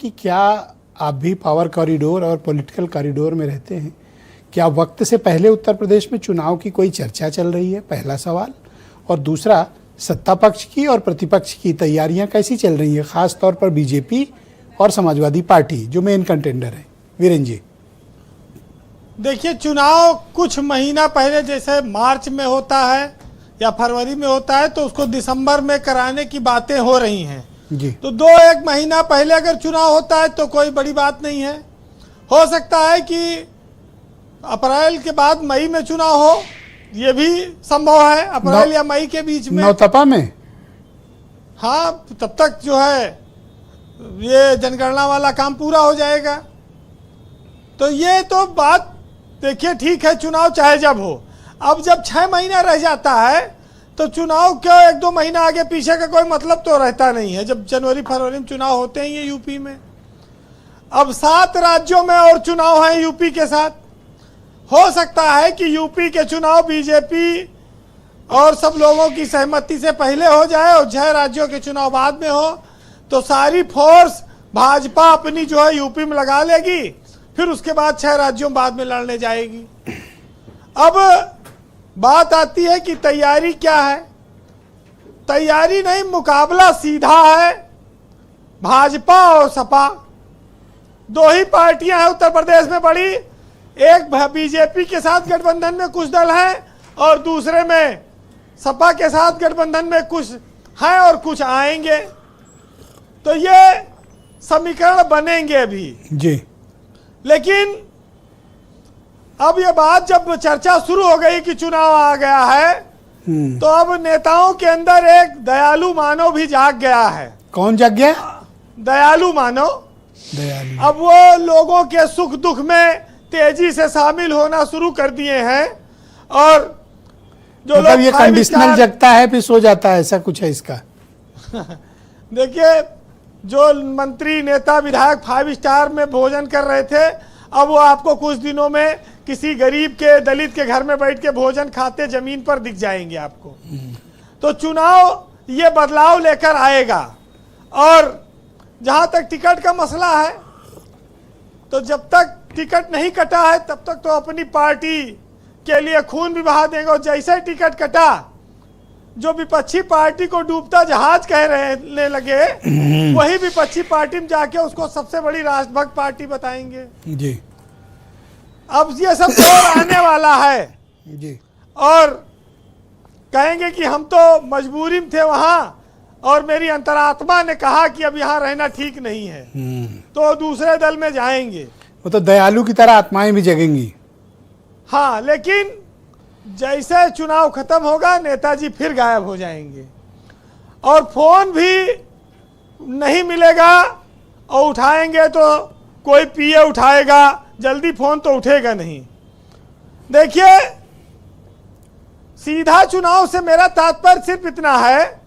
कि क्या आप भी पावर कॉरिडोर और पॉलिटिकल कॉरिडोर में रहते हैं, क्या वक्त से पहले उत्तर प्रदेश में चुनाव की कोई चर्चा चल रही है? पहला सवाल। और दूसरा, सत्ता पक्ष की और प्रतिपक्ष की तैयारियां कैसी चल रही है, खास तौर पर बीजेपी और समाजवादी पार्टी जो मेन कंटेंडर है? वीरेंद्र जी। देखिए, चुनाव कुछ महीना पहले जैसे मार्च में होता है या फरवरी में होता है तो उसको दिसंबर में कराने की बातें हो रही हैं जी। तो 1 महीना पहले अगर चुनाव होता है तो कोई बड़ी बात नहीं है। हो सकता है कि अप्रैल के बाद मई में चुनाव हो, ये भी संभव है, अप्रैल या मई के बीच में। नौतपा में? हाँ, तब तक जो है ये जनगणना वाला काम पूरा हो जाएगा। तो ये तो बात देखिए, ठीक है, चुनाव चाहे जब हो। अब जब 6 महीना रह जाता है तो चुनाव क्यों 1-2 महीना आगे पीछे का कोई मतलब तो रहता नहीं है, जब जनवरी फरवरी में चुनाव होते हैं ये यूपी में। अब 7 राज्यों में और चुनाव हैं यूपी के साथ। हो सकता है कि यूपी के चुनाव बीजेपी और सब लोगों की सहमति से पहले हो जाए और 6 राज्यों के चुनाव बाद में हो, तो सारी फोर्स भाजपा अपनी जो है यूपी में लगा लेगी, फिर उसके बाद 6 राज्यों बाद में लड़ने जाएगी। अब बात आती है कि तैयारी क्या है। तैयारी नहीं, मुकाबला सीधा है। भाजपा और सपा 2 ही पार्टियां हैं उत्तर प्रदेश में बड़ी। एक बीजेपी के साथ गठबंधन में कुछ दल हैं और दूसरे में सपा के साथ गठबंधन में कुछ हैं और कुछ आएंगे। तो ये समीकरण बनेंगे अभी जी। लेकिन अब ये बात जब चर्चा शुरू हो गई कि चुनाव आ गया है तो अब नेताओं के अंदर एक दयालु मानव भी जाग गया है। कौन जाग गया? दयालु मानव। दयालु। अब वो लोगों के सुख दुख में तेजी से शामिल होना शुरू कर दिए हैं। और जो मतलब लोग ये कंडीशनल जगता है फिर सो जाता है, ऐसा कुछ है इसका? देखिए, जो मंत्री नेता विधायक 5 स्टार में भोजन कर रहे थे, अब वो आपको कुछ दिनों में किसी गरीब के दलित के घर में बैठ के भोजन खाते जमीन पर दिख जाएंगे आपको। तो चुनाव ये बदलाव लेकर आएगा। और जहां तक टिकट का मसला है, तो जब तक टिकट नहीं कटा है तब तक तो अपनी पार्टी के लिए खून भी बहा देंगे। और जैसे टिकट कटा, जो विपक्षी पार्टी को डूबता जहाज कहने लगे, वही विपक्षी पार्टी में जाके उसको सबसे बड़ी राष्ट्रभक्त पार्टी बताएंगे जी। अब ये सब दौर आने वाला है जी। और कहेंगे कि हम तो मजबूरी में थे वहां और मेरी अंतरात्मा ने कहा कि अब यहाँ रहना ठीक नहीं है, तो दूसरे दल में जाएंगे। वो तो दयालु की तरह आत्माएं भी जगेंगी। हाँ, लेकिन जैसे चुनाव खत्म होगा नेताजी फिर गायब हो जाएंगे और फोन भी नहीं मिलेगा। और उठाएंगे तो कोई पीए उठाएगा, जल्दी फोन तो उठेगा नहीं। देखिए, सीधा चुनाव से मेरा तात्पर्य सिर्फ इतना है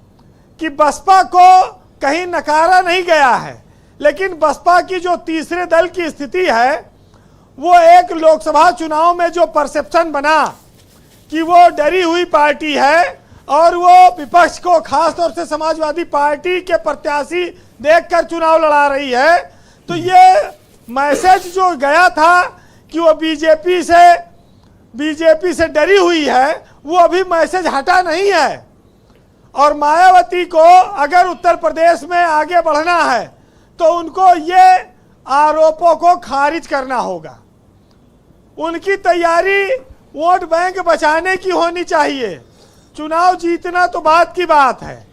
कि बसपा को कहीं नकारा नहीं गया है, लेकिन बसपा की जो तीसरे दल की स्थिति है, वो एक लोकसभा चुनाव में जो परसेप्शन बना कि वो डरी हुई पार्टी है और वो विपक्ष को, खासतौर से समाजवादी पार्टी के प्रत्याशी देखकर चुनाव लड़ा रही है, तो ये मैसेज जो गया था कि वो बीजेपी से डरी हुई है, वो अभी मैसेज हटा नहीं है। और मायावती को अगर उत्तर प्रदेश में आगे बढ़ना है तो उनको ये आरोपों को खारिज करना होगा। उनकी तैयारी वोट बैंक बचाने की होनी चाहिए। चुनाव जीतना तो बात की बात है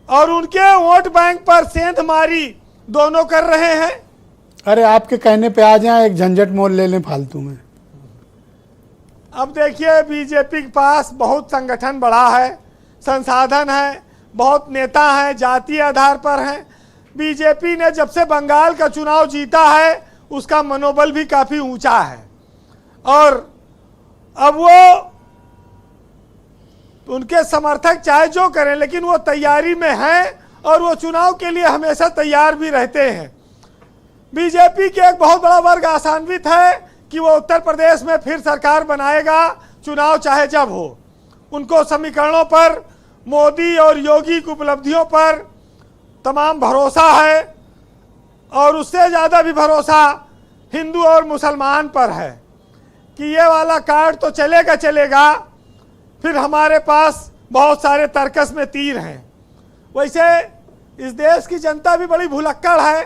और उनके वोट बैंक पर सेंधमारी दोनों कर रहे हैं। अरे आपके कहने पे आ जाए, एक झंझट मोल ले लें फालतू में। अब देखिए, बीजेपी के पास बहुत संगठन बड़ा है, संसाधन है, बहुत नेता हैं, जातीय आधार पर हैं। बीजेपी ने जब से बंगाल का चुनाव जीता है उसका मनोबल भी काफी ऊंचा है और अब वो उनके समर्थक चाहे जो करें, लेकिन वो तैयारी में हैं और वो चुनाव के लिए हमेशा तैयार भी रहते हैं। बीजेपी के एक बहुत बड़ा वर्ग आशान्वित है कि वो उत्तर प्रदेश में फिर सरकार बनाएगा, चुनाव चाहे जब हो। उनको समीकरणों पर, मोदी और योगी की उपलब्धियों पर तमाम भरोसा है और उससे ज़्यादा भी भरोसा हिंदू और मुसलमान पर है कि ये वाला कार्ड तो चलेगा चलेगा, फिर हमारे पास बहुत सारे तर्कस में तीर हैं। वैसे इस देश की जनता भी बड़ी भुलक्कड़ है,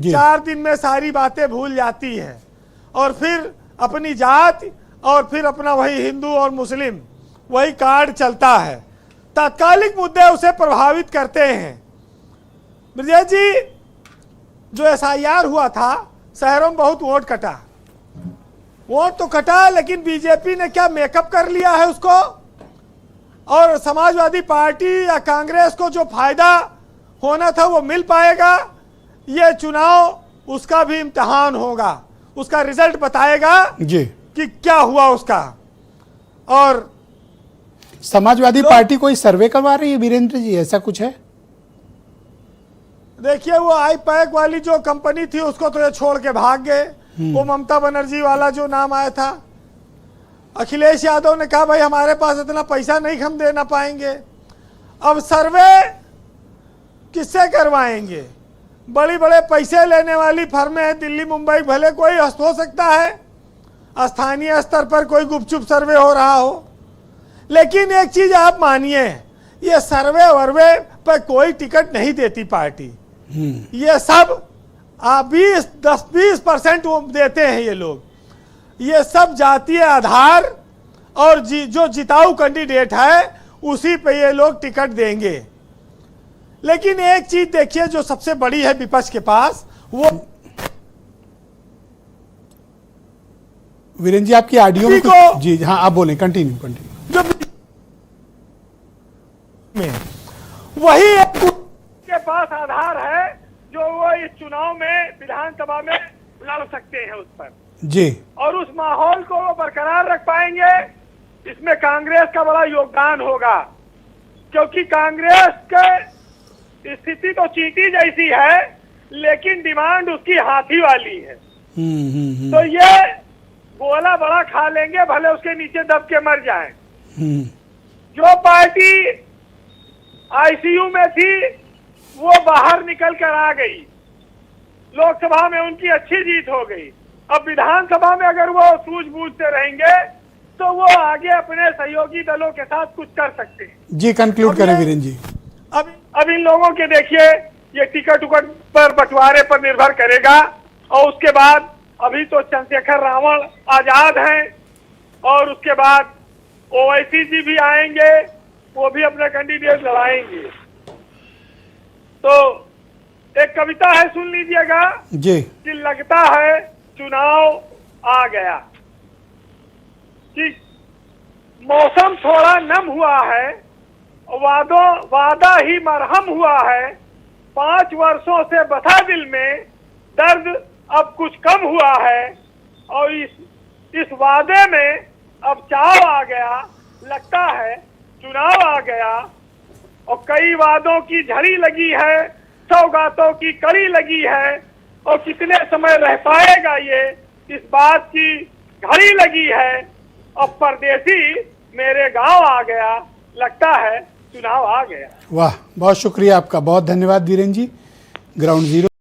4 दिन में सारी बातें भूल जाती है और फिर अपनी जात और फिर अपना वही हिंदू और मुस्लिम वही कार्ड चलता है। तात्कालिक मुद्दे उसे प्रभावित करते हैं। ब्रजेश जी, जो SIR हुआ था, शहरों में बहुत वोट कटा, वोट तो कटा, लेकिन बीजेपी ने क्या मेकअप कर लिया है उसको, और समाजवादी पार्टी या कांग्रेस को जो फायदा होना था वो मिल पाएगा? ये चुनाव उसका भी इम्तिहान होगा, उसका रिजल्ट बताएगा जी कि क्या हुआ उसका। और समाजवादी पार्टी कोई सर्वे करवा रही है वीरेंद्र जी, ऐसा कुछ है? देखिए, वो IPAC वाली जो कंपनी थी उसको तो ये छोड़ के भाग गए। वो ममता बनर्जी वाला जो नाम आया था, अखिलेश यादव ने कहा भाई हमारे पास इतना पैसा नहीं, हम दे ना पाएंगे। अब सर्वे किससे करवाएंगे? बड़ी बड़े पैसे लेने वाली फर्में हैं, दिल्ली मुंबई, भले कोई हो सकता है स्थानीय स्तर पर कोई गुपचुप सर्वे हो रहा हो, लेकिन एक चीज आप मानिए, ये सर्वे वर्वे पर कोई टिकट नहीं देती पार्टी। ये सब 10-20% वो देते हैं ये लोग। ये सब जातीय आधार और जो जिताऊ कैंडिडेट है उसी पे ये लोग टिकट देंगे। लेकिन एक चीज देखिए जो सबसे बड़ी है विपक्ष के पास, वो वीरेंद्र जी आपकी ऑडियो में कुछ, जी हाँ आप बोलें, कंटिन्यू। जो में वही के पास आधार है जो वो इस चुनाव में विधानसभा में लड़ सकते हैं उस पर जी, और उस माहौल को वो बरकरार रख पाएंगे। इसमें कांग्रेस का बड़ा योगदान होगा, क्योंकि कांग्रेस के स्थिति तो चींटी जैसी है, लेकिन डिमांड उसकी हाथी वाली है। तो ये गोला बड़ा खा लेंगे, भले उसके नीचे दब के मर जाएं। जो पार्टी ICU में थी वो बाहर निकल कर आ गई, लोकसभा में उनकी अच्छी जीत हो गई। अब विधानसभा में अगर वो सूझबूझ से रहेंगे तो वो आगे अपने सहयोगी दलों के साथ कुछ कर सकते हैं। जी कंक्लूड करें वीरेंद्र जी। अब इन लोगों के देखिए, ये टिकट उकट पर बंटवारे पर निर्भर करेगा। और उसके बाद अभी तो चंद्रशेखर रावण आजाद हैं, और उसके बाद OIC जी भी आएंगे, वो भी अपने कैंडिडेट लड़ाएंगे। तो एक कविता है, सुन लीजिएगा जी, कि लगता है चुनाव आ गया, कि मौसम थोड़ा नम हुआ है, वादा ही मरहम हुआ है, 5 वर्षों से बथा दिल में दर्द अब कुछ कम हुआ है, और इस वादे में अब चाव आ गया, लगता है चुनाव आ गया। और कई वादों की झड़ी लगी है, सौगातों की कड़ी लगी है, और कितने समय रह पाएगा ये, इस बात की घड़ी लगी है। और परदेसी मेरे गांव आ गया, लगता है चुनाव आ गया। वाह, बहुत शुक्रिया आपका, बहुत धन्यवाद वीरेंद्र जी। Ground zero